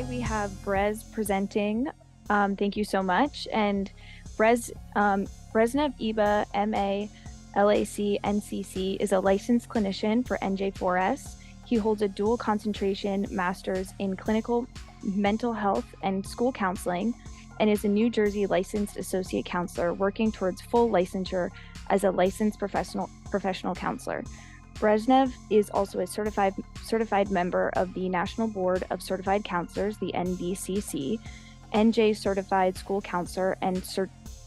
we have Brez presenting. Thank you so much. And Brezhnev Ibeh, MA, LAC, NCC, is a licensed clinician for NJ4S. He holds a dual concentration master's in clinical mental health and school counseling, and is a New Jersey licensed associate counselor working towards full licensure as a licensed professional counselor. Brezhnev is also a certified member of the National Board of Certified Counselors, the NBCC, NJ Certified School Counselor, and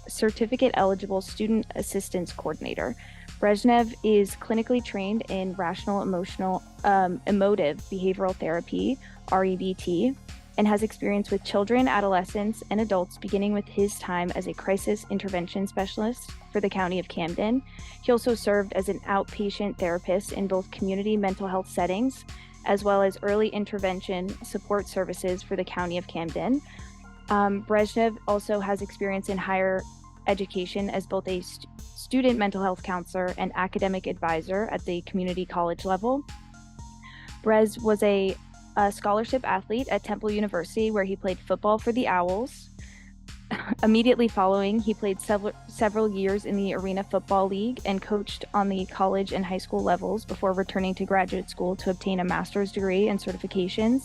Certificate Eligible Student Assistance Coordinator. Brezhnev is clinically trained in rational emotive behavioral therapy, REBT, and has experience with children, adolescents, and adults, beginning with his time as a crisis intervention specialist for the County of Camden. He also served as an outpatient therapist in both community mental health settings, as well as early intervention support services for the County of Camden. Brezhnev also has experience in higher education as both a student mental health counselor and academic advisor at the community college level. Brez was a scholarship athlete at Temple University, where he played football for the Owls. Immediately following, he played several years in the Arena Football League and coached on the college and high school levels before returning to graduate school to obtain a master's degree and certifications.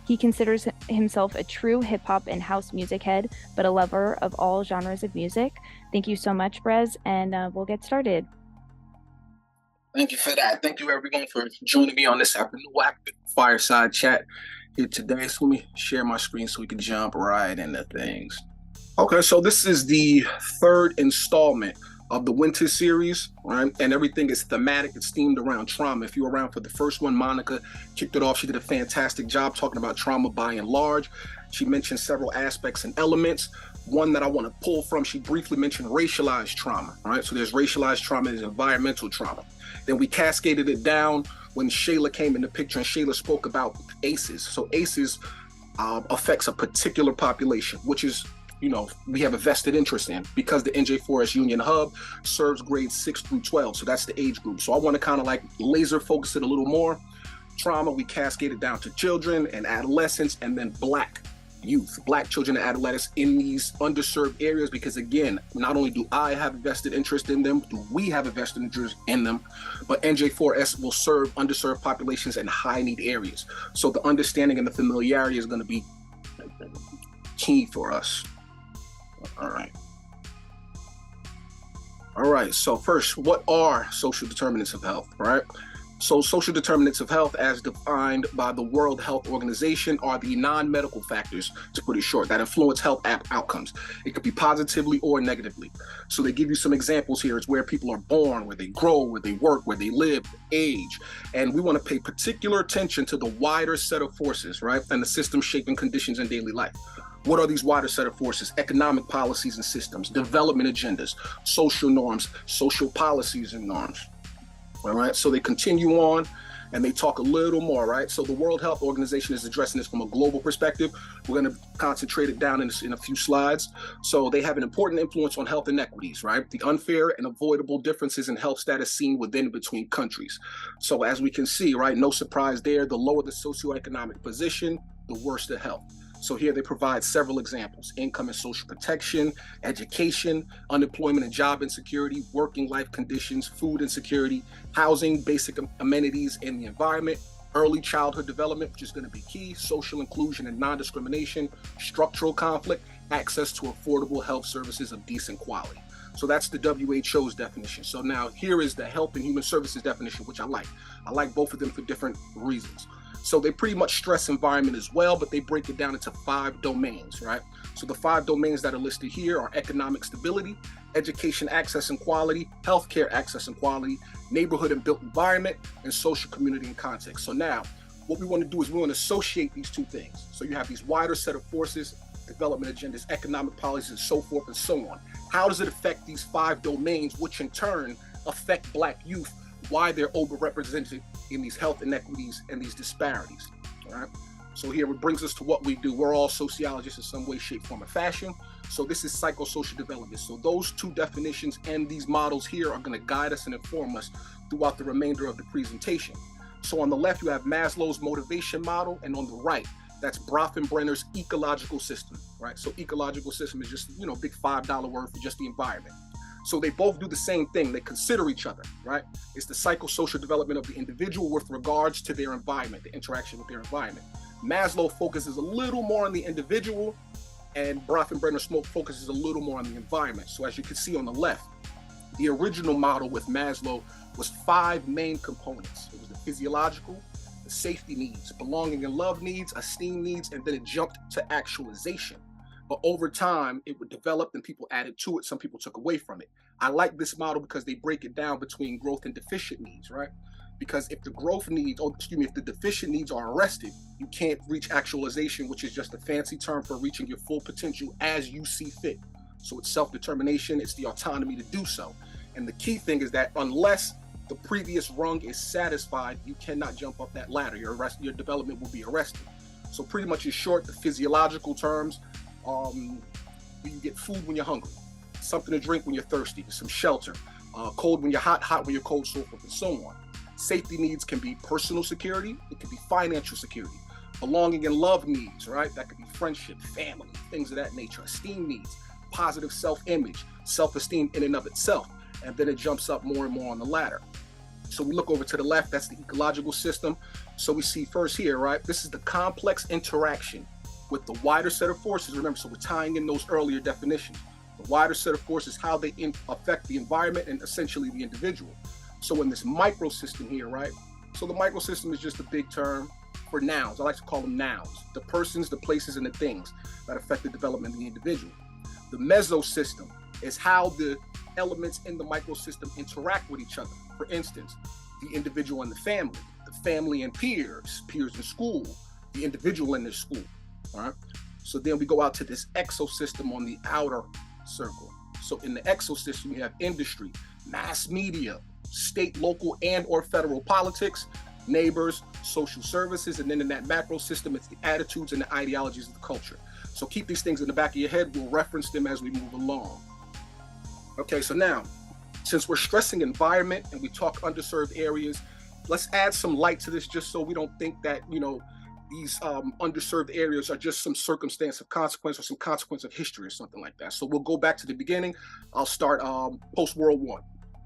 He considers himself a true hip-hop and house music head, but a lover of all genres of music. Thank you so much, Brez, and we'll get started. Thank you for that. Thank you, everyone, for joining me on this afternoon fireside chat here today. So let me share my screen so we can jump right into things. Okay, so this is the third installment of the winter series, right? And everything is thematic. It's themed around trauma. If you were around for the first one, Monica kicked it off. She did a fantastic job talking about trauma by and large. She mentioned several aspects and elements. One that I want to pull from, she briefly mentioned racialized trauma, right? So there's racialized trauma, there's environmental trauma. Then we cascaded it down when Shayla came in the picture, and Shayla spoke about ACEs. So ACEs affects a particular population, which is, we have a vested interest in, because the NJ4S Union Hub serves grades 6 through 12. So that's the age group. So I want to kind of like laser focus it a little more. Trauma, we cascaded down to children and adolescents, and then Black youth, Black children and adolescents in these underserved areas, because again, not only do I have a vested interest in them, do we have a vested interest in them, but NJ4S will serve underserved populations in high need areas. So the understanding and the familiarity is going to be key for us. All right, so first, what are social determinants of health, right? So social determinants of health, as defined by the World Health Organization, are the non-medical factors, to put it short, that influence health outcomes. It could be positively or negatively. So they give you some examples here. It's where people are born, where they grow, where they work, where they live, age. And we want to pay particular attention to the wider set of forces, right? And the systems shaping conditions in daily life. What are these wider set of forces? Economic policies and systems, development agendas, social norms, social policies and norms. All right, so they continue on and they talk a little more, right? So the World Health Organization is addressing this from a global perspective. We're going to concentrate it down in a few slides. So they have an important influence on health inequities, right? The unfair and avoidable differences in health status seen within and between countries. So as we can see, right, no surprise there, the lower the socioeconomic position, the worse the health. So here they provide several examples: income and social protection, education, unemployment and job insecurity, working life conditions, food insecurity, housing, basic amenities in the environment, early childhood development, which is going to be key, social inclusion and non-discrimination, structural conflict, access to affordable health services of decent quality. So that's the WHO's definition. So now here is the Health and Human Services definition, which I like. I like both of them for different reasons. So they pretty much stress environment as well, but they break it down into 5 domains, right? So the 5 domains that are listed here are economic stability, education access and quality, healthcare access and quality, neighborhood and built environment, and social community and context. So now what we want to do is we want to associate these 2 things. So you have these wider set of forces, development agendas, economic policies, and so forth and so on. How does it affect these 5 domains, which in turn affect Black youth, why they're overrepresented in these health inequities and these disparities, all right? So here it brings us to what we do. We're all sociologists in some way, shape, form, or fashion. So this is psychosocial development. So those 2 definitions and these models here are going to guide us and inform us throughout the remainder of the presentation. So on the left, you have Maslow's motivation model, and on the right, That's Brockenbrenner's ecological system, right? So ecological system is just, big $5 word for just the environment. So they both do the same thing. They consider each other, right? It's the psychosocial development of the individual with regards to their environment, the interaction with their environment. Maslow focuses a little more on the individual, and Brockenbrenner focuses a little more on the environment. So as you can see on the left, the original model with Maslow was 5 main components. It was the physiological, the safety needs, belonging and love needs, esteem needs, and then it jumped to actualization. But over time, it would develop and people added to it. Some people took away from it. I like this model because they break it down between growth and deficient needs, right? Because if the if the deficient needs are arrested, you can't reach actualization, which is just a fancy term for reaching your full potential as you see fit. So it's self-determination, it's the autonomy to do so. And the key thing is that unless the previous rung is satisfied, you cannot jump up that ladder. Your development will be arrested. So pretty much in short, the physiological terms, you get food when you're hungry, something to drink when you're thirsty, some shelter, cold when you're hot, hot when you're cold, so forth and so on. Safety needs can be personal security, it can be financial security. Belonging and love needs, right? That could be friendship, family, things of that nature. Esteem needs, positive self-image, self-esteem in and of itself. And then it jumps up more and more on the ladder. So we look over to the left, that's the ecological system. So we see first here, right? This is the complex interaction with the wider set of forces. Remember, so we're tying in those earlier definitions. The wider set of forces, how they affect the environment and essentially the individual. So in this microsystem here, right? So the microsystem is just a big term for nouns. I like to call them nouns. The persons, the places, and the things that affect the development of the individual. The mesosystem is how the elements in the microsystem interact with each other. For instance, the individual and the family and peers in school, the individual in their school. All right. So then we go out to this exosystem on the outer circle. So in the exosystem, you have industry, mass media, state, local, and or federal politics, neighbors, social services, and then in that macro system, it's the attitudes and the ideologies of the culture. So keep these things in the back of your head. We'll reference them as we move along. Okay, so now, since we're stressing environment and we talk underserved areas, let's add some light to this just so we don't think that, these underserved areas are just some circumstance of consequence or some consequence of history or something like that. So we'll go back to the beginning. I'll start post-World War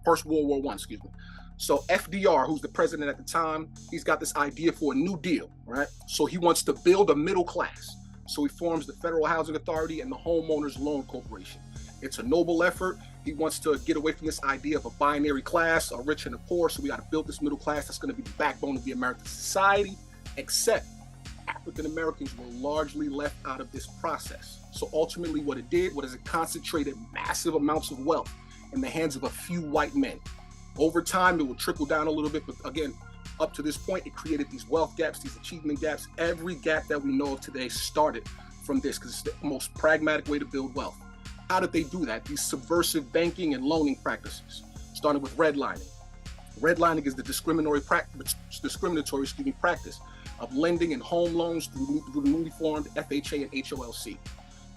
I, excuse me. So FDR, who's the president at the time, he's got this idea for a New Deal, right? So he wants to build a middle class. So he forms the Federal Housing Authority and the Homeowners Loan Corporation. It's a noble effort. He wants to get away from this idea of a binary class, a rich and a poor. So we got to build this middle class that's going to be the backbone of the American society, except African Americans were largely left out of this process. So ultimately what it did was it concentrated massive amounts of wealth in the hands of a few white men. Over time, it will trickle down a little bit, but again, up to this point, it created these wealth gaps, these achievement gaps. Every gap that we know of today started from this because it's the most pragmatic way to build wealth. How did they do that? These subversive banking and loaning practices, starting with redlining. Redlining is the discriminatory practice of lending and home loans through the newly formed FHA and HOLC.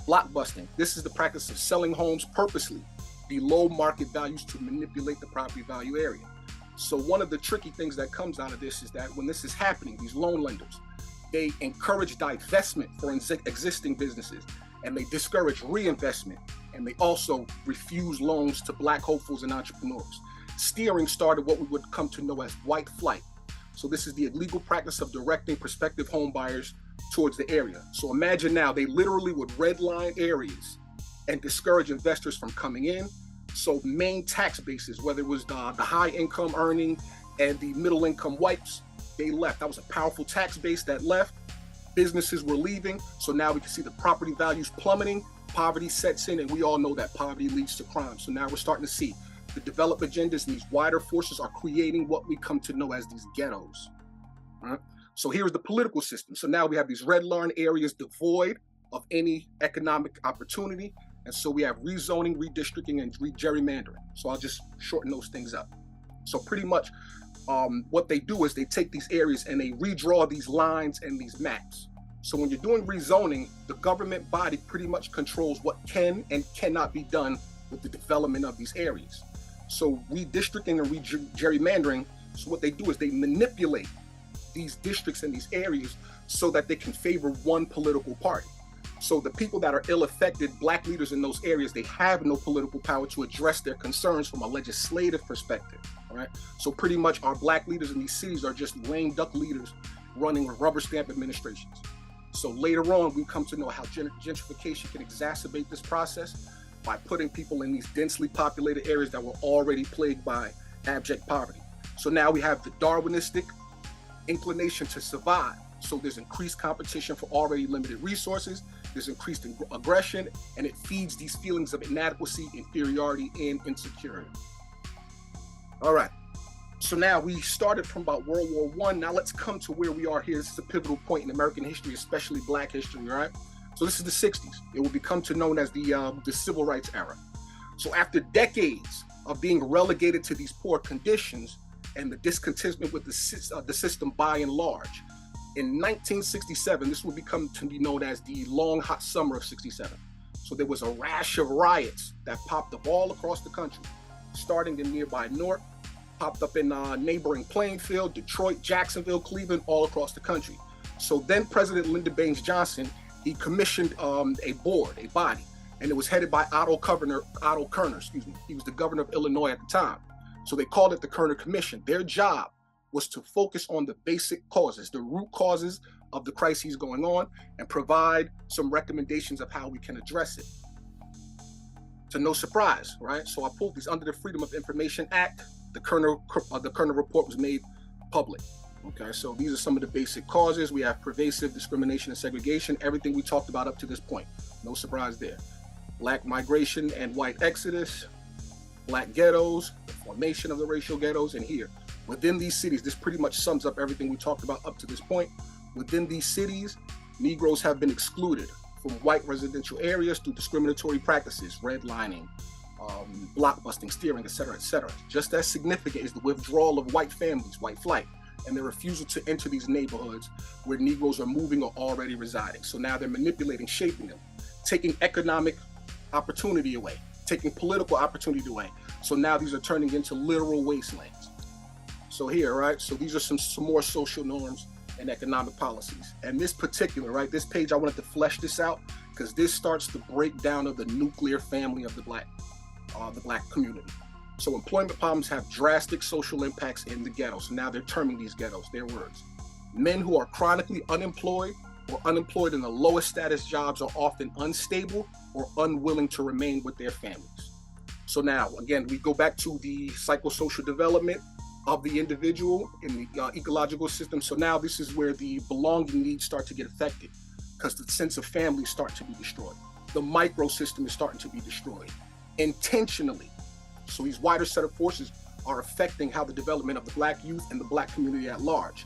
Blockbusting. This is the practice of selling homes purposely below market values to manipulate the property value area. So one of the tricky things that comes out of this is that when this is happening, these loan lenders, they encourage divestment for existing businesses, and they discourage reinvestment, and they also refuse loans to Black hopefuls and entrepreneurs. Steering started what we would come to know as white flight. So this is the illegal practice of directing prospective home buyers towards the area. So imagine now, they literally would redline areas and discourage investors from coming in. So main tax bases, whether it was the high income earning and the middle income whites, they left. That was a powerful tax base that left. Businesses were leaving. So now we can see the property values plummeting, poverty sets in, and we all know that poverty leads to crime. So now we're starting to see the developed agendas and these wider forces are creating what we come to know as these ghettos. Right? So here's the political system. So now we have these red line areas devoid of any economic opportunity. And so we have rezoning, redistricting, and gerrymandering. So I'll just shorten those things up. So pretty much what they do is they take these areas and they redraw these lines and these maps. So when you're doing rezoning, the government body pretty much controls what can and cannot be done with the development of these areas. So redistricting and gerrymandering, so what they do is they manipulate these districts and these areas so that they can favor one political party. So the people that are ill-affected, black leaders in those areas, they have no political power to address their concerns from a legislative perspective, all right? So pretty much our black leaders in these cities are just lame duck leaders running rubber stamp administrations. So later on, we come to know how gentrification can exacerbate this process by putting people in these densely populated areas that were already plagued by abject poverty. So now we have the Darwinistic inclination to survive. So there's increased competition for already limited resources, there's increased aggression, and it feeds these feelings of inadequacy, inferiority, and insecurity. All right, so now we started from about World War I. Now let's come to where we are here. This is a pivotal point in American history, especially black history, all right? So this is the 60s. It will become known as the civil rights era. So after decades of being relegated to these poor conditions and the discontentment with the system by and large, in 1967, this will become to be known as the long hot summer of 67. So there was a rash of riots that popped up all across the country, starting in nearby Newark, popped up in neighboring Plainfield, Detroit, Jacksonville, Cleveland, all across the country. So then President Lyndon Baines Johnson, he commissioned a board, a body, and it was headed by Otto Kerner, He was the governor of Illinois at the time. So they called it the Kerner Commission. Their job was to focus on the basic causes, the root causes of the crises going on, and provide some recommendations of how we can address it. To no surprise, right? So I pulled these under the Freedom of Information Act. The Kerner report was made public. Okay, so these are some of the basic causes. We have pervasive discrimination and segregation, everything we talked about up to this point. No surprise there. Black migration and white exodus, black ghettos, the formation of the racial ghettos, and here, within these cities, this pretty much sums up everything we talked about up to this point. Within these cities, Negroes have been excluded from white residential areas through discriminatory practices, redlining, blockbusting, steering, et cetera, et cetera. Just as significant is the withdrawal of white families, white flight, and their refusal to enter these neighborhoods where Negroes are moving or already residing. So now they're manipulating, shaping them, taking economic opportunity away, taking political opportunity away. So now these are turning into literal wastelands. So here, right, so these are some more social norms and economic policies. And this particular, right, this page, I wanted to flesh this out because this starts the breakdown of the nuclear family of the black community. So employment problems have drastic social impacts in the ghetto. So now they're terming these ghettos, their words. Men who are chronically unemployed or unemployed in the lowest status jobs are often unstable or unwilling to remain with their families. So now, again, we go back to the psychosocial development of the individual in the ecological system. So now this is where the belonging needs start to get affected because the sense of family start to be destroyed. The microsystem is starting to be destroyed intentionally. So these wider set of forces are affecting how the development of the black youth and the black community at large.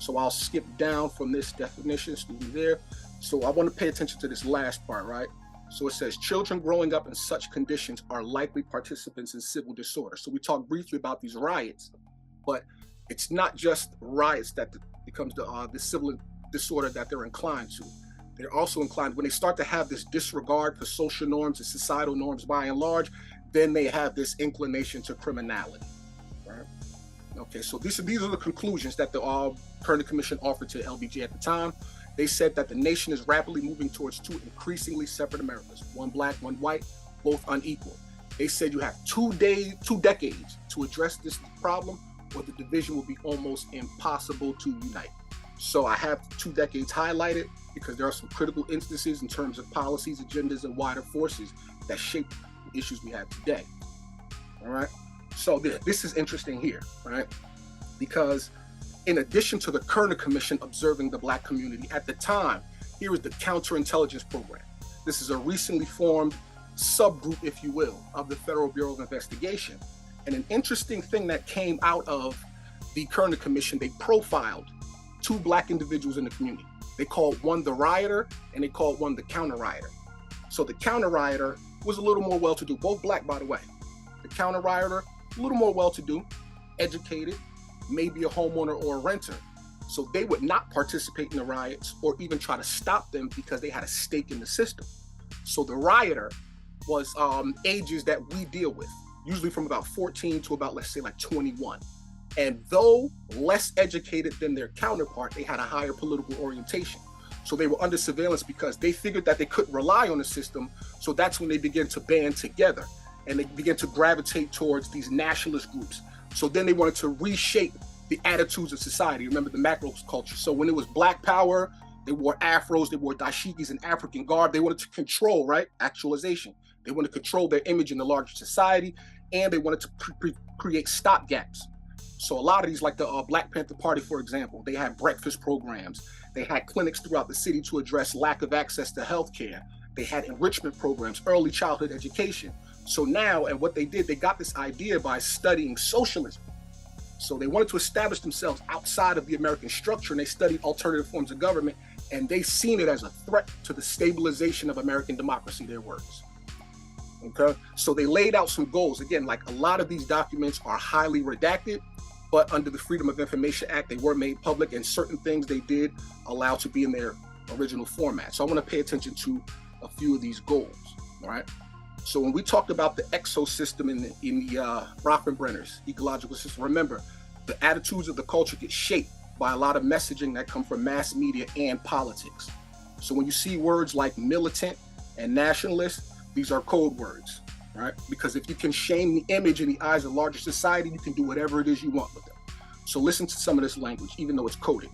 So I'll skip down from this definition, student there. So I want to pay attention to this last part, right? So it says children growing up in such conditions are likely participants in civil disorder. So we talked briefly about these riots, but it's not just riots that becomes the civil disorder that they're inclined to. They're also inclined, when they start to have this disregard for social norms and societal norms by and large, then they have this inclination to criminality, right? Okay, so these are the conclusions that the Kerner Commission offered to LBJ at the time. They said that the nation is rapidly moving towards two increasingly separate Americas, one black, one white, both unequal. They said you have 2 decades to address this problem, or the division will be almost impossible to unite. So I have 2 decades highlighted because there are some critical instances in terms of policies, agendas, and wider forces that shape the issues we have today. All right. So this is interesting here, right? Because in addition to the Kerner Commission observing the black community at the time, here is the Counterintelligence Program. This is a recently formed subgroup, if you will, of the Federal Bureau of Investigation. And an interesting thing that came out of the Kerner Commission, they profiled 2 black individuals in the community. They called one the rioter and they called one the counter rioter. So the counter rioter was a little more well-to-do, both black, by the way. The counter rioter, a little more well-to-do, educated, maybe a homeowner or a renter. So they would not participate in the riots or even try to stop them because they had a stake in the system. So the rioter was ages that we deal with, usually from about 14 to about, let's say, like 21. And though less educated than their counterpart, they had a higher political orientation. So they were under surveillance because they figured that they couldn't rely on the system. So that's when they began to band together and they began to gravitate towards these nationalist groups. So then they wanted to reshape the attitudes of society. Remember the macro culture. So when it was Black Power, they wore afros, they wore dashikis and African garb. They wanted to control, right? Actualization. They wanted to control their image in the larger society, and they wanted to create stopgaps. So a lot of these, like the Black Panther Party, for example, they had breakfast programs. They had clinics throughout the city to address lack of access to healthcare. They had enrichment programs, early childhood education. So now, and what they did, they got this idea by studying socialism. So they wanted to establish themselves outside of the American structure, and they studied alternative forms of government, and they seen it as a threat to the stabilization of American democracy, their words. Okay, so they laid out some goals. Again, like a lot of these documents are highly redacted, but under the Freedom of Information Act, they were made public, and certain things they did allow to be in their original format. So I want to pay attention to a few of these goals, all right? So when we talked about the exosystem in the Rothenbrenner's ecological system, remember, the attitudes of the culture get shaped by a lot of messaging that come from mass media and politics. So when you see words like militant and nationalist, these are code words, right? Because if you can shame the image in the eyes of larger society, you can do whatever it is you want with them. So listen to some of this language, even though it's coded.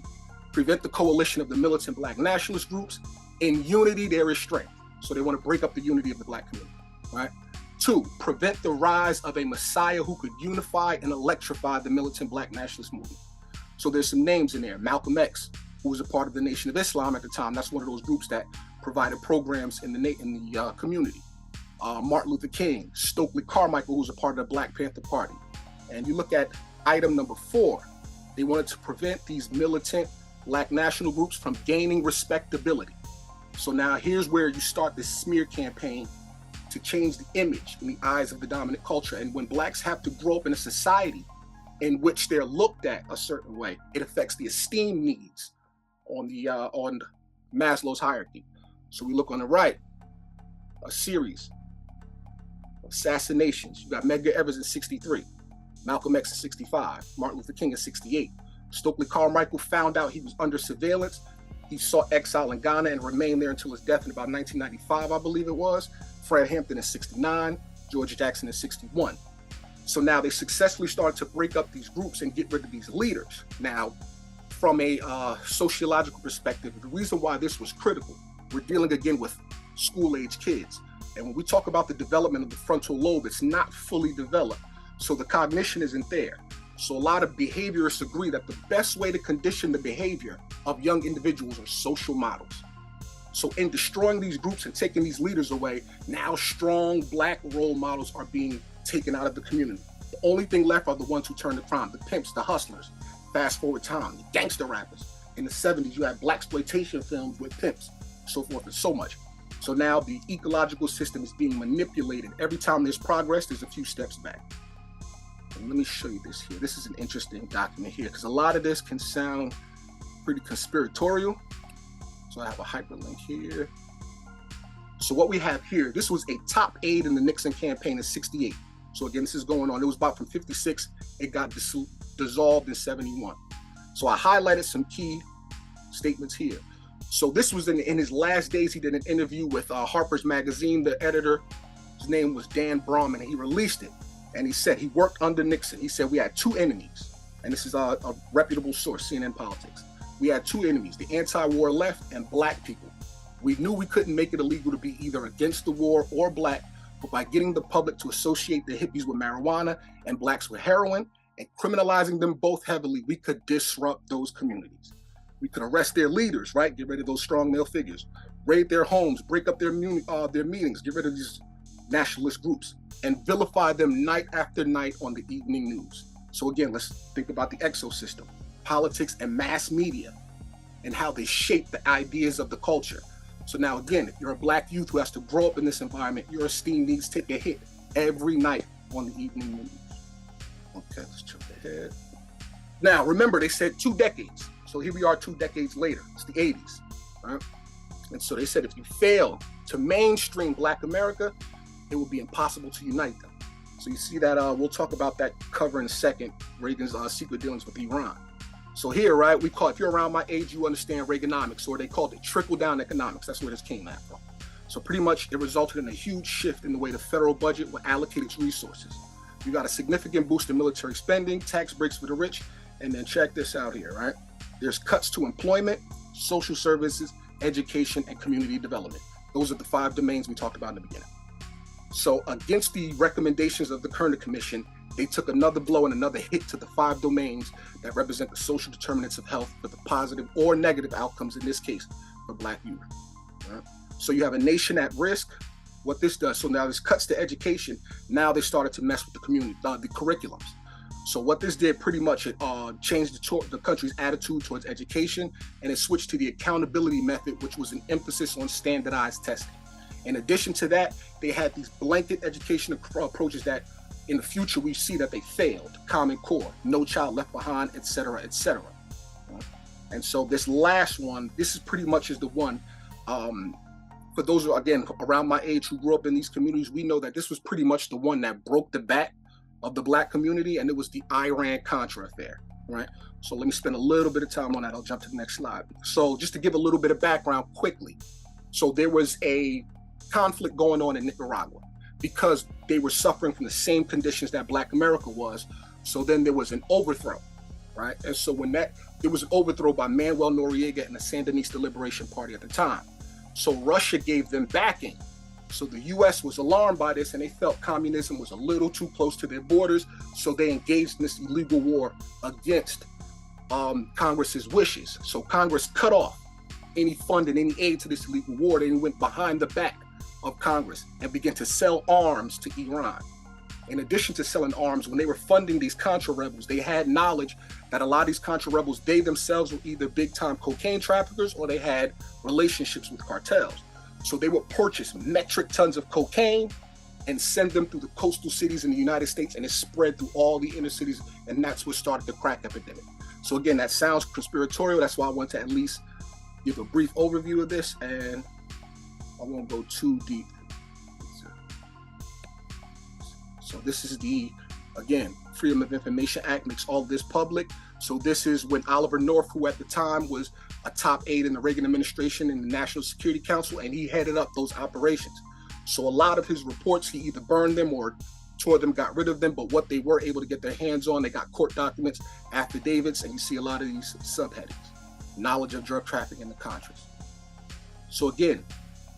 Prevent the coalition of the militant Black nationalist groups. In unity, there is strength. So they want to break up the unity of the Black community, right? 2, prevent the rise of a messiah who could unify and electrify the militant Black nationalist movement. So there's some names in there. Malcolm X, who was a part of the Nation of Islam at the time. That's one of those groups that provided programs in the community. Martin Luther King, Stokely Carmichael, who was a part of the Black Panther Party. And you look at item number 4, they wanted to prevent these militant Black national groups from gaining respectability. So now here's where you start this smear campaign to change the image in the eyes of the dominant culture. And when Blacks have to grow up in a society in which they're looked at a certain way, it affects the esteem needs on Maslow's hierarchy. So we look on the right, a series of assassinations. You got Medgar Evers in 63, Malcolm X in 65, Martin Luther King in 68. Stokely Carmichael found out he was under surveillance. He sought exile in Ghana and remained there until his death in about 1995, I believe it was. Fred Hampton in 69, George Jackson in 61. So now they successfully started to break up these groups and get rid of these leaders. Now, from a sociological perspective, the reason why this was critical, we're dealing again with school-age kids. And when we talk about the development of the frontal lobe, it's not fully developed. So the cognition isn't there. So a lot of behaviorists agree that the best way to condition the behavior of young individuals are social models. So in destroying these groups and taking these leaders away, now strong Black role models are being taken out of the community. The only thing left are the ones who turn to crime, the pimps, the hustlers. Fast forward time, the gangster rappers. In the 70s, you had blaxploitation films with pimps, so forth and so much. So now the ecological system is being manipulated. Every time there's progress, there's a few steps back. And let me show you this here. This is an interesting document here because a lot of this can sound pretty conspiratorial. So I have a hyperlink here. So what we have here, this was a top aide in the Nixon campaign in 68. So again, this is going on. It was about from 56. It got dissolved in 71. So I highlighted some key statements here. So this was in his last days. He did an interview with Harper's Magazine. The editor, his name was Dan Brahman, and he released it. And he said he worked under Nixon. He said we had 2 enemies. And this is a reputable source, CNN Politics. We had 2 enemies, the anti-war left and Black people. We knew we couldn't make it illegal to be either against the war or Black, but by getting the public to associate the hippies with marijuana and Blacks with heroin and criminalizing them both heavily, we could disrupt those communities. We could arrest their leaders, right? Get rid of those strong male figures, raid their homes, break up their meetings, get rid of these nationalist groups, and vilify them night after night on the evening news. So again, let's think about the exosystem, politics and mass media, and how they shape the ideas of the culture. So now again, if you're a Black youth who has to grow up in this environment, your esteem needs to take a hit every night on the evening news. Okay, let's jump ahead. Now, remember, they said 2 decades. So here we are 2 decades later. It's the 80s, right? And so they said if you fail to mainstream Black America, it will be impossible to unite them. So you see that, we'll talk about that cover in a second, Reagan's secret dealings with Iran. So here, right, if you're around my age, you understand Reaganomics, or they called it trickle-down economics. That's where this came out from. So pretty much it resulted in a huge shift in the way the federal budget would allocate its resources. You got a significant boost in military spending, tax breaks for the rich, and then check this out here, right? There's cuts to employment, social services, education, and community development. Those are the 5 domains we talked about in the beginning. So against the recommendations of the Kerner Commission, they took another blow and another hit to the 5 domains that represent the social determinants of health for the positive or negative outcomes, in this case, for Black youth. Right? So you have a nation at risk. What this does, so now this cuts to education. Now they started to mess with the community, the curriculums. So what this did, pretty much, it changed the country's attitude towards education, and it switched to the accountability method, which was an emphasis on standardized testing. In addition to that, they had these blanket education approaches that in the future we see that they failed. Common Core, No Child Left Behind, et cetera, et cetera. And so this last one, this is pretty much is the one, for those who, again, around my age who grew up in these communities, we know that this was pretty much the one that broke the back of the Black community, and it was the Iran-Contra affair, right? So let me spend a little bit of time on that. I'll jump to the next slide. So just to give a little bit of background quickly. So there was a conflict going on in Nicaragua because they were suffering from the same conditions that Black America was. So then there was an overthrow, right? And so there was an overthrow by Manuel Noriega and the Sandinista Liberation Party at the time. So Russia gave them backing. So the US was alarmed by this, and they felt communism was a little too close to their borders. So they engaged in this illegal war against Congress's wishes. So Congress cut off any funding, any aid to this illegal war. They went behind the back of Congress and began to sell arms to Iran. In addition to selling arms, when they were funding these Contra rebels, they had knowledge that a lot of these Contra rebels, they themselves were either big-time cocaine traffickers or they had relationships with cartels. So they would purchase metric tons of cocaine and send them through the coastal cities in the United States, and it spread through all the inner cities, and that's what started the crack epidemic. So again, that sounds conspiratorial. That's why I want to at least give a brief overview of this, and I won't go too deep. So this is the, again, Freedom of Information Act makes all of this public. So this is when Oliver North, who at the time was a top aide in the Reagan administration in the National Security Council, and he headed up those operations. So a lot of his reports, he either burned them or tore them, got rid of them, but what they were able to get their hands on, they got court documents, affidavits, and you see a lot of these subheadings. Knowledge of drug trafficking in the Contras. So again,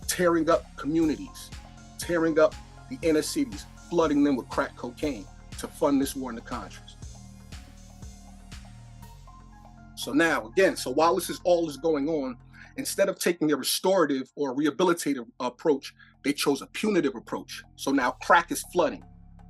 tearing up communities, tearing up the inner cities, flooding them with crack cocaine to fund this war in the Contras. So now, again, so while this is all going on, instead of taking a restorative or rehabilitative approach, they chose a punitive approach. So now crack is flooding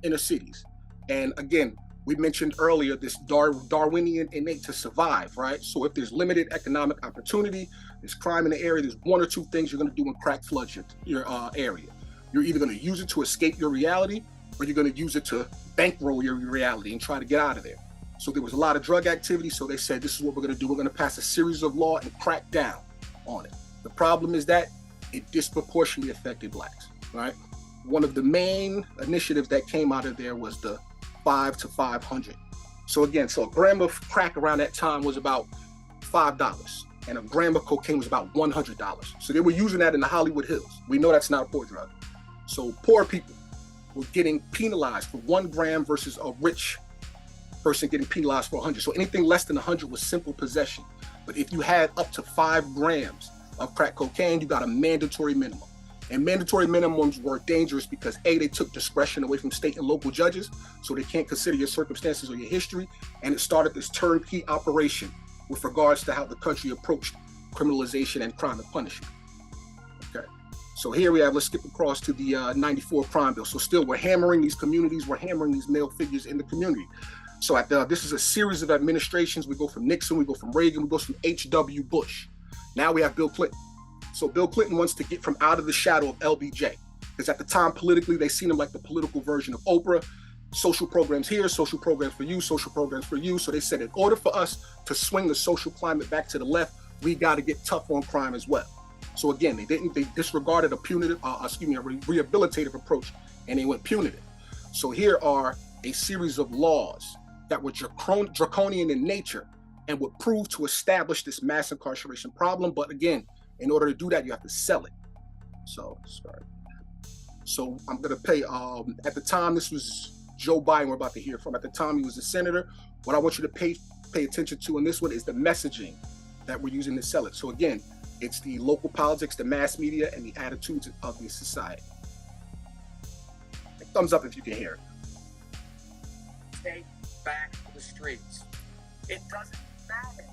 inner cities. And again, we mentioned earlier this Darwinian innate to survive, right? So if there's limited economic opportunity, there's crime in the area, there's one or two things you're going to do when crack floods your area. You're either going to use it to escape your reality, or you're going to use it to bankroll your reality and try to get out of there. So there was a lot of drug activity, so they said, this is what we're going to do. We're going to pass a series of law and crack down on it. The problem is that it disproportionately affected Blacks, right? One of the main initiatives that came out of there was the 5 to 500. So again, so a gram of crack around that time was about $5, and a gram of cocaine was about $100. So they were using that in the Hollywood Hills. We know that's not a poor drug. So poor people were getting penalized for 1 gram versus a rich person getting penalized for 100. So anything less than 100 was simple possession. But if you had up to 5 grams of crack cocaine, you got a mandatory minimum. And mandatory minimums were dangerous because A, they took discretion away from state and local judges, so they can't consider your circumstances or your history. And it started this turnkey operation with regards to how the country approached criminalization and crime and punishment. Okay. So here we have, let's skip across to the 94 crime bill. So still we're hammering these communities, we're hammering these male figures in the community. So this is a series of administrations. We go from Nixon, we go from Reagan, we go from H.W. Bush. Now we have Bill Clinton. So Bill Clinton wants to get from out of the shadow of LBJ, because at the time politically, they seen him like the political version of Oprah. Social programs here, social programs for you, social programs for you. So they said in order for us to swing the social climate back to the left, we got to get tough on crime as well. So again, they disregarded a punitive, a rehabilitative approach, and they went punitive. So here are a series of laws that were draconian in nature and would prove to establish this mass incarceration problem. But again, in order to do that, you have to sell it. So, sorry. So I'm going to pay, at the time, this was Joe Biden we're about to hear from. At the time, he was a senator. What I want you to pay attention to in this one is the messaging that we're using to sell it. So again, it's the local politics, the mass media, and the attitudes of the society. Thumbs up if you can hear it. Take back the streets. It doesn't matter.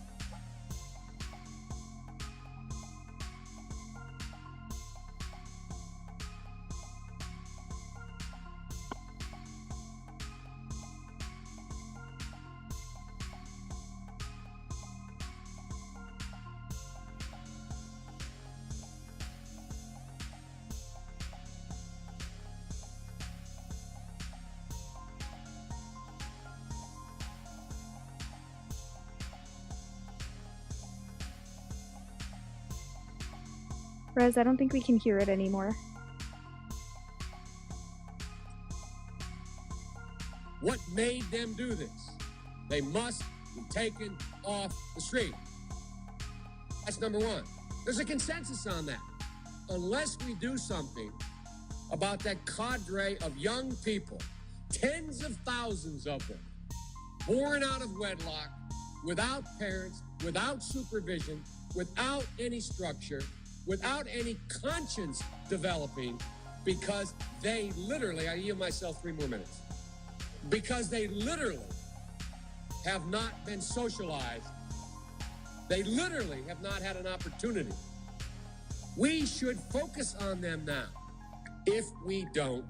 Rez, I don't think we can hear it anymore. What made them do this? They must be taken off the street. That's number one. There's a consensus on that. Unless we do something about that cadre of young people, tens of thousands of them, born out of wedlock, without parents, without supervision, without any structure, without any conscience developing, because they literally, I yield myself 3 more minutes, because they literally have not been socialized. They literally have not had an opportunity. We should focus on them now. If we don't,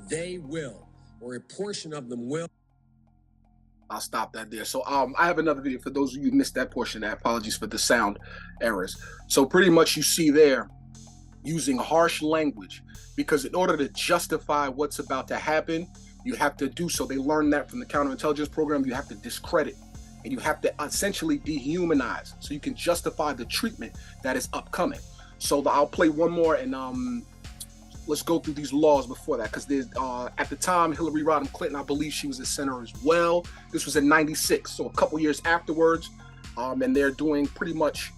they will, or a portion of them will. I'll stop that there. So I have another video for those of you who missed that portion. Apologies for the sound errors. So pretty much you see there using harsh language, because in order to justify what's about to happen, you have to do so. They learned that from the counterintelligence program. You have to discredit and you have to essentially dehumanize so you can justify the treatment that is upcoming. So I'll play one more and let's go through these laws before that, because there's at the time Hillary Rodham Clinton, I believe she was a senator as well. This was in '96, so a couple years afterwards, and they're doing pretty much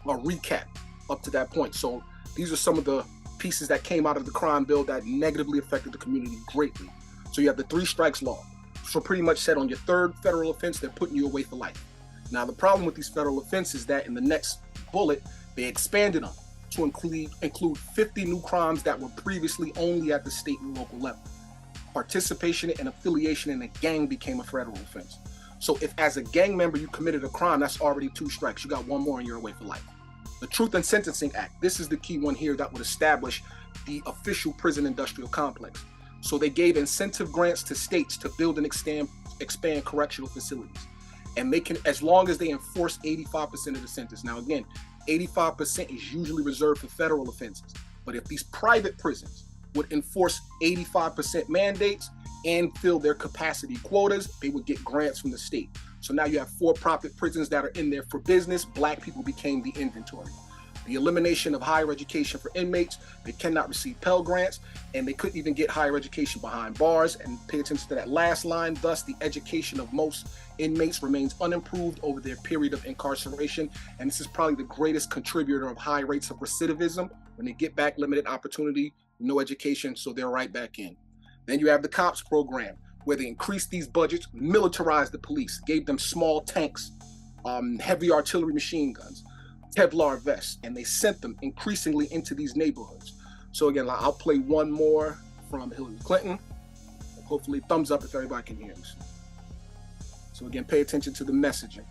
a recap up to that point. So these are some of the pieces that came out of the crime bill that negatively affected the community greatly. So you have the 3 strikes law. So pretty much said on your 3rd federal offense, they're putting you away for life. Now the problem with these federal offenses is that in the next bullet, they expanded them to include 50 new crimes that were previously only at the state and local level. Participation and affiliation in a gang became a federal offense. So if as a gang member you committed a crime, that's already 2 strikes. You got 1 more and you're away for life. The Truth in Sentencing Act, this is the key one here that would establish the official prison industrial complex. So they gave incentive grants to states to build and expand correctional facilities. And they can, as long as they enforce 85% of the sentence. Now again, 85% is usually reserved for federal offenses. But if these private prisons would enforce 85% mandates and fill their capacity quotas, they would get grants from the state. So now you have for-profit prisons that are in there for business. Black people became the inventory. The elimination of higher education for inmates. They cannot receive Pell Grants, and they couldn't even get higher education behind bars. And pay attention to that last line. Thus, the education of most inmates remains unimproved over their period of incarceration. And this is probably the greatest contributor of high rates of recidivism. When they get back, limited opportunity, no education, so they're right back in. Then you have the COPS program, where they increased these budgets, militarized the police, gave them small tanks, heavy artillery machine guns, Kevlar vests, and they sent them increasingly into these neighborhoods. So again, I'll play one more from Hillary Clinton. Hopefully thumbs up if everybody can hear this. So again, pay attention to the messaging.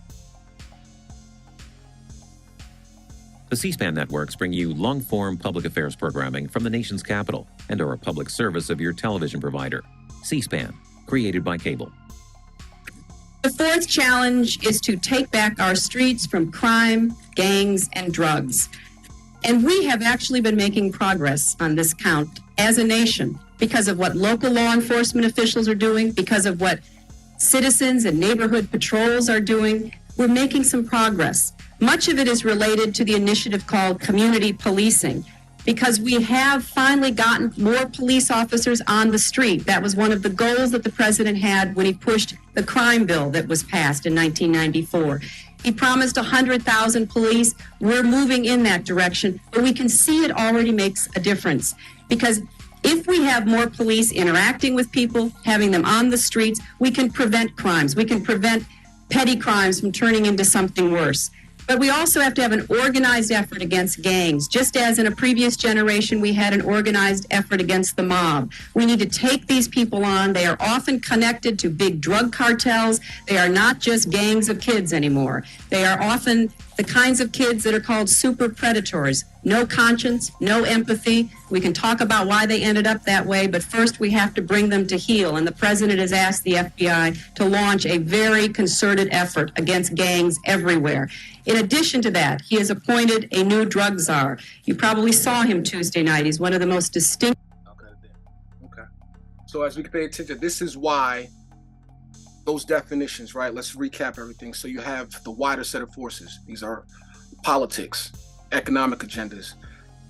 The C-SPAN networks bring you long-form public affairs programming from the nation's capital and are a public service of your television provider. C-SPAN, created by cable. The 4th challenge is to take back our streets from crime, gangs, and drugs. And we have actually been making progress on this count as a nation because of what local law enforcement officials are doing, because of what citizens and neighborhood patrols are doing. We're making some progress. Much of it is related to the initiative called community policing. because we have finally gotten more police officers on the street. That was one of the goals that the president had when he pushed the crime bill that was passed in 1994. He promised 100,000 police. We're moving in that direction, but we can see it already makes a difference, because if we have more police interacting with people, having them on the streets, we can prevent crimes. We can prevent petty crimes from turning into something worse. But we also have to have an organized effort against gangs. Just as in a previous generation, we had an organized effort against the mob. We need to take these people on. They are often connected to big drug cartels. They are not just gangs of kids anymore. They are often the kinds of kids that are called super predators. No conscience, no empathy. We can talk about why they ended up that way, but first we have to bring them to heel. And the president has asked the FBI to launch a very concerted effort against gangs everywhere. In addition to that, he has appointed a new drug czar. You probably saw him Tuesday night. He's one of the most distinct. Okay. So as we can pay attention, this is why those definitions, right? Let's recap everything. So you have the wider set of forces. These are politics, economic agendas.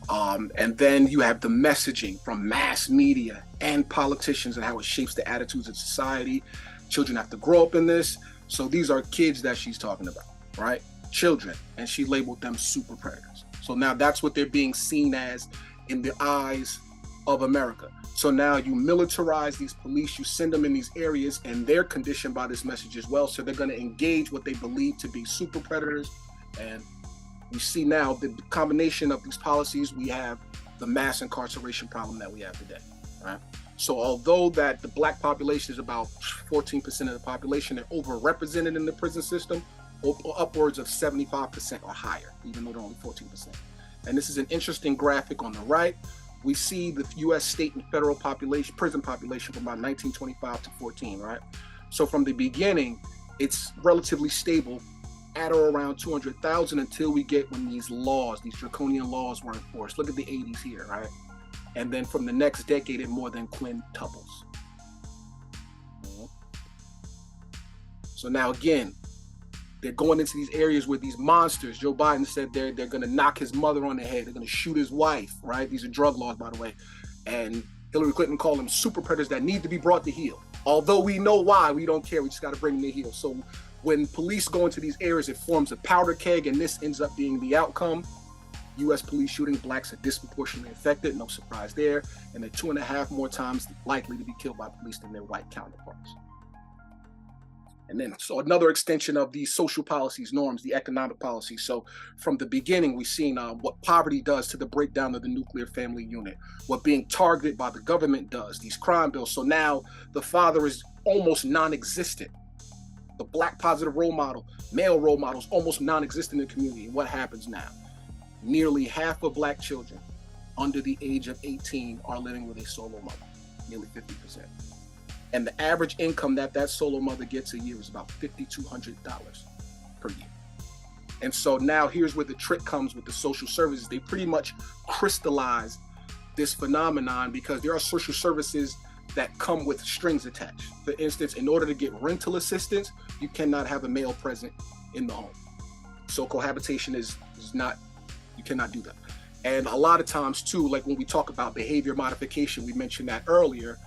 And then you have the messaging from mass media and politicians and how it shapes the attitudes of society. Children have to grow up in this. So these are kids that she's talking about, right? Children. And she labeled them super predators. So now that's what they're being seen as in the eyes of America. So now you militarize these police, you send them in these areas, and they're conditioned by this message as well. So they're going to engage what they believe to be super predators. And we see now the combination of these policies, we have the mass incarceration problem that we have today, right? So although that the black population is about 14% of the population, they're overrepresented in the prison system, upwards of 75% or higher, even though they're only 14%. And this is an interesting graphic on the right. We see the U.S. state and federal population, prison population from about 1925 to 14, right? So from the beginning, it's relatively stable at or around 200,000 until we get when these laws, these draconian laws were enforced. Look at the 80s here, right? And then from the next decade, it more than quintuples. So now again, they're going into these areas where these monsters, Joe Biden said they're going to knock his mother on the head. They're going to shoot his wife, right? These are drug laws, by the way. And Hillary Clinton called them super predators that need to be brought to heel. Although we know why, we don't care. We just got to bring them to heel. So when police go into these areas, it forms a powder keg, and this ends up being the outcome. U.S. police shootings, blacks are disproportionately affected, no surprise there. And they're 2.5 more times likely to be killed by police than their white counterparts. And then, so another extension of these social policies, norms, the economic policies. So from the beginning, we've seen what poverty does to the breakdown of the nuclear family unit, what being targeted by the government does, these crime bills. So now the father is almost non-existent. The black positive role model, male role models, almost non-existent in the community. And what happens now? Nearly half of black children under the age of 18 are living with a solo mother, nearly 50%. And the average income that solo mother gets a year is about $5,200 per year. And so now here's where the trick comes with the social services. They pretty much crystallize this phenomenon because there are social services that come with strings attached. For instance, in order to get rental assistance, you cannot have a male present in the home. So cohabitation is not, you cannot do that. And a lot of times too, like when we talk about behavior modification, we mentioned that earlier.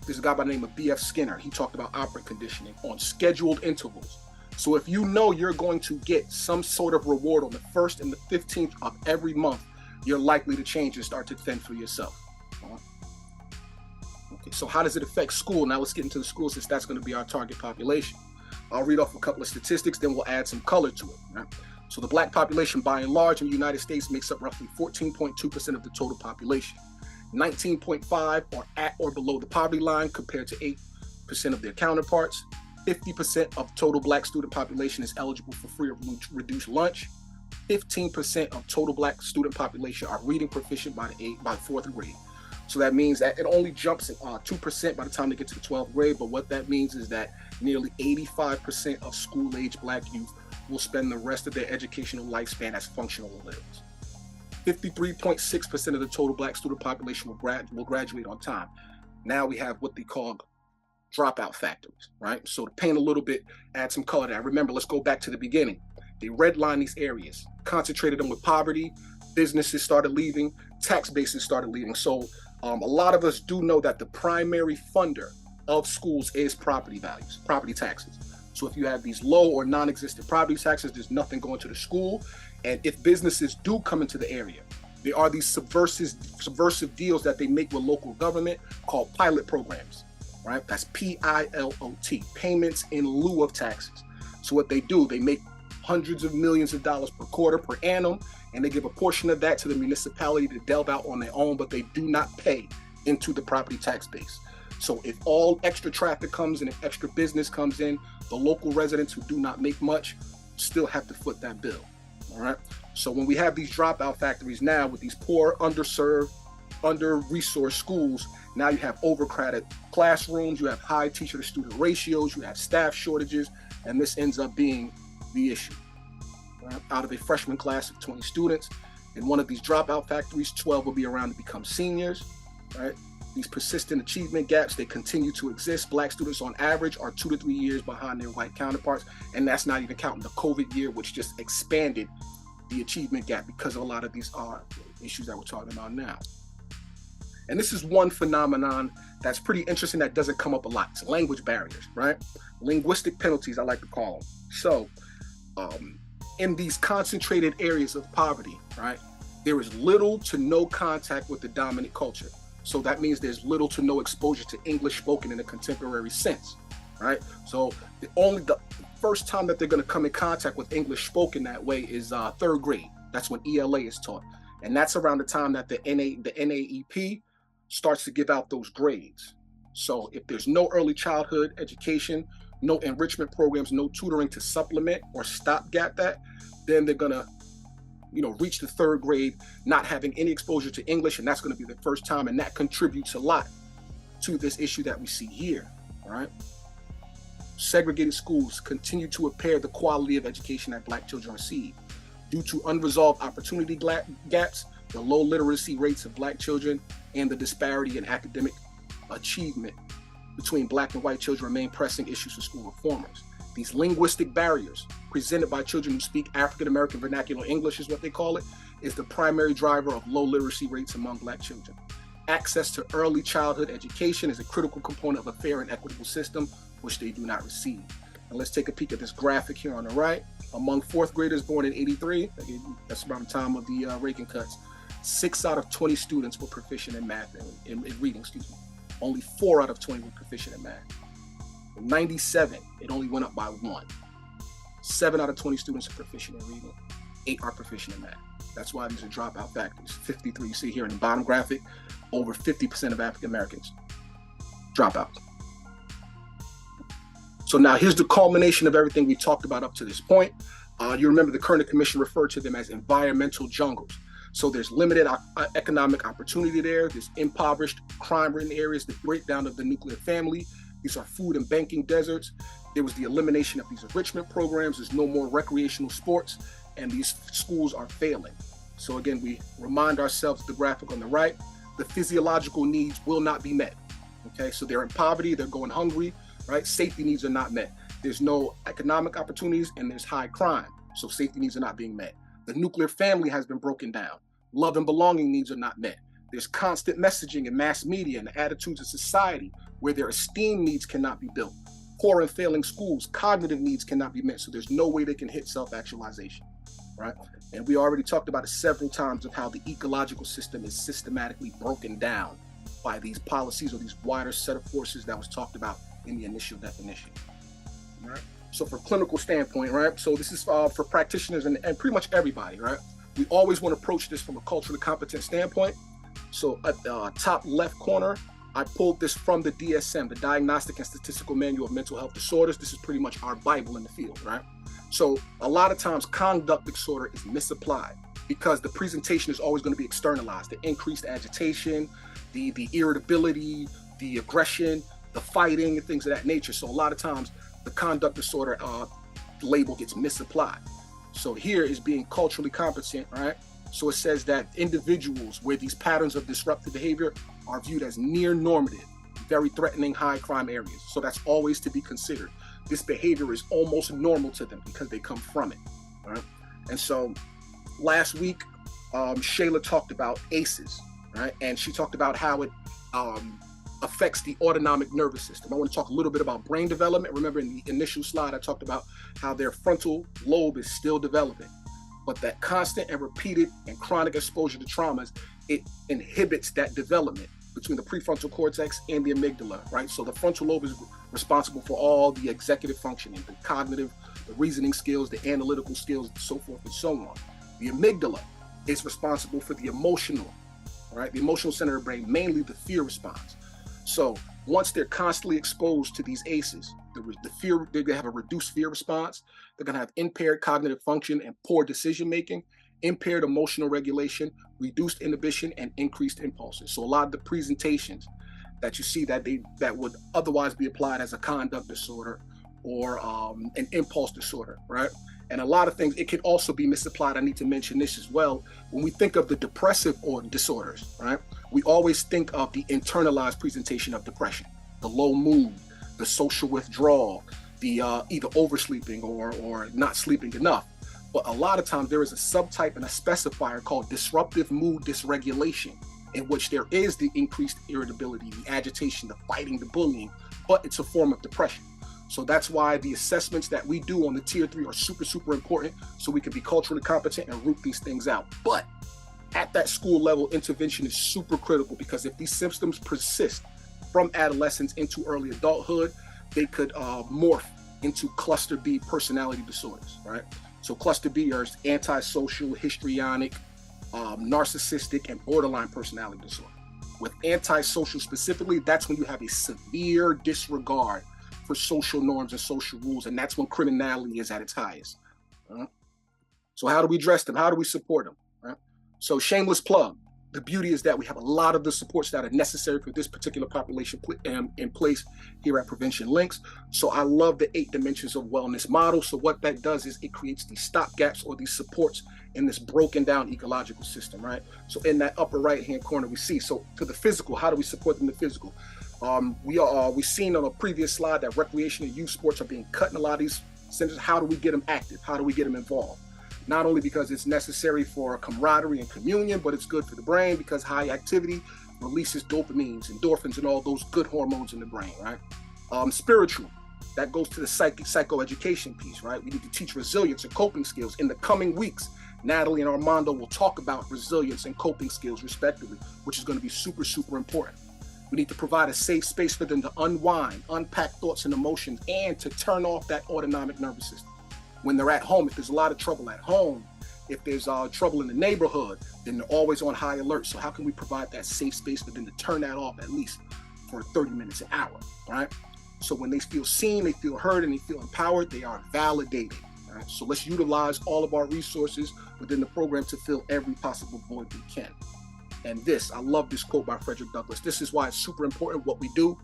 There's a guy by the name of B.F. Skinner. He talked about operant conditioning on scheduled intervals. So if you know you're going to get some sort of reward on the 1st and the 15th of every month, you're likely to change and start to fend for yourself. Okay, so how does it affect school? Now let's get into the school since that's going to be our target population. I'll read off a couple of statistics, then we'll add some color to it. Right? So the black population by and large in the United States makes up roughly 14.2% of the total population. 19.5 are at or below the poverty line compared to 8% of their counterparts. 50% of total black student population is eligible for free or reduced lunch. 15% of total black student population are reading proficient by the 4th grade. So that means that it only jumps at 2% by the time they get to the 12th grade. But what that means is that nearly 85% of school-age black youth will spend the rest of their educational lifespan as functional adults. 53.6% of the total black student population will graduate on time. Now we have what they call dropout factors, right? So to paint a little bit, add some color to that. Remember, let's go back to the beginning. They redlined these areas, concentrated them with poverty, businesses started leaving, tax bases started leaving. So a lot of us do know that the primary funder of schools is property values, property taxes. So if you have these low or non-existent property taxes, there's nothing going to the school. And if businesses do come into the area, there are these subversive deals that they make with local government called pilot programs, right? That's PILOT, payments in lieu of taxes. So what they do, they make hundreds of millions of dollars per quarter, per annum, and they give a portion of that to the municipality to delve out on their own, but they do not pay into the property tax base. So if all extra traffic comes in, if extra business comes in, the local residents who do not make much still have to foot that bill, all right? So when we have these dropout factories now with these poor, underserved, under-resourced schools, now you have overcrowded classrooms, you have high teacher-to-student ratios, you have staff shortages, and this ends up being the issue. Right? Out of a freshman class of 20 students, in one of these dropout factories, 12 will be around to become seniors, right? These persistent achievement gaps, they continue to exist. Black students on average are 2 to 3 years behind their white counterparts, and that's not even counting the COVID year, which just expanded the achievement gap because of a lot of these issues that we're talking about now. And this is one phenomenon that's pretty interesting that doesn't come up a lot. It's language barriers, right? Linguistic penalties, I like to call them. So in these concentrated areas of poverty, right, there is little to no contact with the dominant culture. So that means there's little to no exposure to English spoken in a contemporary sense, right? So the first time that they're going to come in contact with English spoken that way is third grade. That's when ELA is taught. And that's around the time that the NAEP starts to give out those grades. So if there's no early childhood education, no enrichment programs, no tutoring to supplement or stopgap that, then they're going to reach the third grade not having any exposure to English, and that's going to be the first time, and that contributes a lot to this issue that we see here, all right? Segregated schools continue to impair the quality of education that Black children receive. Due to unresolved opportunity gaps, the low literacy rates of Black children, and the disparity in academic achievement between Black and white children remain pressing issues for school reformers. These linguistic barriers presented by children who speak African-American vernacular English, is what they call it, is the primary driver of low literacy rates among Black children. Access to early childhood education is a critical component of a fair and equitable system, which they do not receive. And let's take a peek at this graphic here on the right. Among fourth graders born in '83, that's around the time of the Reagan cuts, 6 out of 20 students were proficient in math and reading, Only 4 out of 20 were proficient in math. In '97, it only went up by 1. 7 out of 20 students are proficient in reading. 8 are proficient in math. That's why these are dropout factors. 53, you see here in the bottom graphic, over 50% of African Americans drop out. So now here's the culmination of everything we talked about up to this point. You remember the Kerner Commission referred to them as environmental jungles. So there's limited economic opportunity there. There's impoverished, crime-ridden areas, the breakdown of the nuclear family. These are food and banking deserts. There was the elimination of these enrichment programs. There's no more recreational sports, and these schools are failing. So again, we remind ourselves, the graphic on the right, the physiological needs will not be met. Okay, so they're in poverty, they're going hungry, right? Safety needs are not met. There's no economic opportunities, and there's high crime. So safety needs are not being met. The nuclear family has been broken down. Love and belonging needs are not met. There's constant messaging in mass media and the attitudes of society where their esteem needs cannot be built. Poor and failing schools, cognitive needs cannot be met, so there's no way they can hit self-actualization, right? And we already talked about it several times of how the ecological system is systematically broken down by these policies or these wider set of forces that was talked about in the initial definition, right? So for clinical standpoint, right? So this is for practitioners and pretty much everybody, right? We always want to approach this from a culturally competent standpoint. So at the top left corner, I pulled this from the DSM, the Diagnostic and Statistical Manual of Mental Health Disorders. This is pretty much our Bible in the field, right? So a lot of times conduct disorder is misapplied because the presentation is always going to be externalized. The increased agitation, the irritability, the aggression, the fighting, and things of that nature. So a lot of times the conduct disorder label gets misapplied. So here is being culturally competent, right? So it says that individuals where these patterns of disruptive behavior are viewed as near normative, very threatening high crime areas. So that's always to be considered. This behavior is almost normal to them because they come from it, right? And so last week, Shayla talked about ACEs, right? And she talked about how it affects the autonomic nervous system. I want to talk a little bit about brain development. Remember in the initial slide, I talked about how their frontal lobe is still developing, but that constant and repeated and chronic exposure to traumas, it inhibits that development between the prefrontal cortex and the amygdala, right? So the frontal lobe is responsible for all the executive functioning, the cognitive, the reasoning skills, the analytical skills, so forth and so on. The amygdala is responsible for the emotional, right? The emotional center of the brain, mainly the fear response. So once they're constantly exposed to these ACEs, the fear, they're gonna have a reduced fear response. They're gonna have impaired cognitive function and poor decision-making, impaired emotional regulation, reduced inhibition, and increased impulses. So a lot of the presentations that you see that would otherwise be applied as a conduct disorder or an impulse disorder, right? And a lot of things, it can also be misapplied. I need to mention this as well. When we think of the depressive or disorders, right? We always think of the internalized presentation of depression, the low mood, the social withdrawal, the either oversleeping or not sleeping enough. But a lot of times there is a subtype and a specifier called disruptive mood dysregulation, in which there is the increased irritability, the agitation, the fighting, the bullying, but it's a form of depression. So that's why the assessments that we do on the tier 3 are super, super important, so we can be culturally competent and root these things out. But at that school level, intervention is super critical, because if these symptoms persist from adolescence into early adulthood, they could morph into cluster B personality disorders, right? So cluster B are antisocial, histrionic, narcissistic, and borderline personality disorder. With antisocial specifically, that's when you have a severe disregard for social norms and social rules, and that's when criminality is at its highest. So how do we address them? How do we support them? Right? So shameless plug. The beauty is that we have a lot of the supports that are necessary for this particular population in place here at Prevention Links. So I love the 8 dimensions of wellness model. So what that does is it creates these stopgaps or these supports in this broken down ecological system, right? So in that upper right-hand corner, we see, so to the physical, how do we support them in the physical? We've seen on a previous slide that recreation and youth sports are being cut in a lot of these centers. How do we get them active? How do we get them involved? Not only because it's necessary for camaraderie and communion, but it's good for the brain because high activity releases dopamines, endorphins, and all those good hormones in the brain, right? Spiritual, that goes to the psychoeducation piece, right? We need to teach resilience and coping skills. In the coming weeks, Natalie and Armando will talk about resilience and coping skills respectively, which is going to be super, super important. We need to provide a safe space for them to unwind, unpack thoughts and emotions, and to turn off that autonomic nervous system. When they're at home, if there's a lot of trouble at home, if there's trouble in the neighborhood, then they're always on high alert. So how can we provide that safe space for them to turn that off at least for 30 minutes, an hour, right? So when they feel seen, they feel heard, and they feel empowered, they are validated, right? So let's utilize all of our resources within the program to fill every possible void we can. And this, I love this quote by Frederick Douglass. This is why it's super important what we do,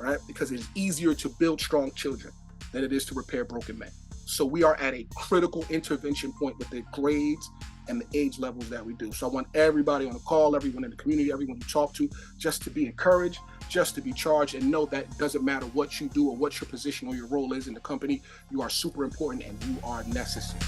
right? Because it is easier to build strong children than it is to repair broken men. So we are at a critical intervention point with the grades and the age levels that we do. So I want everybody on the call, everyone in the community, everyone you talk to, just to be encouraged, just to be charged, and know that it doesn't matter what you do or what your position or your role is in the company. You are super important and you are necessary.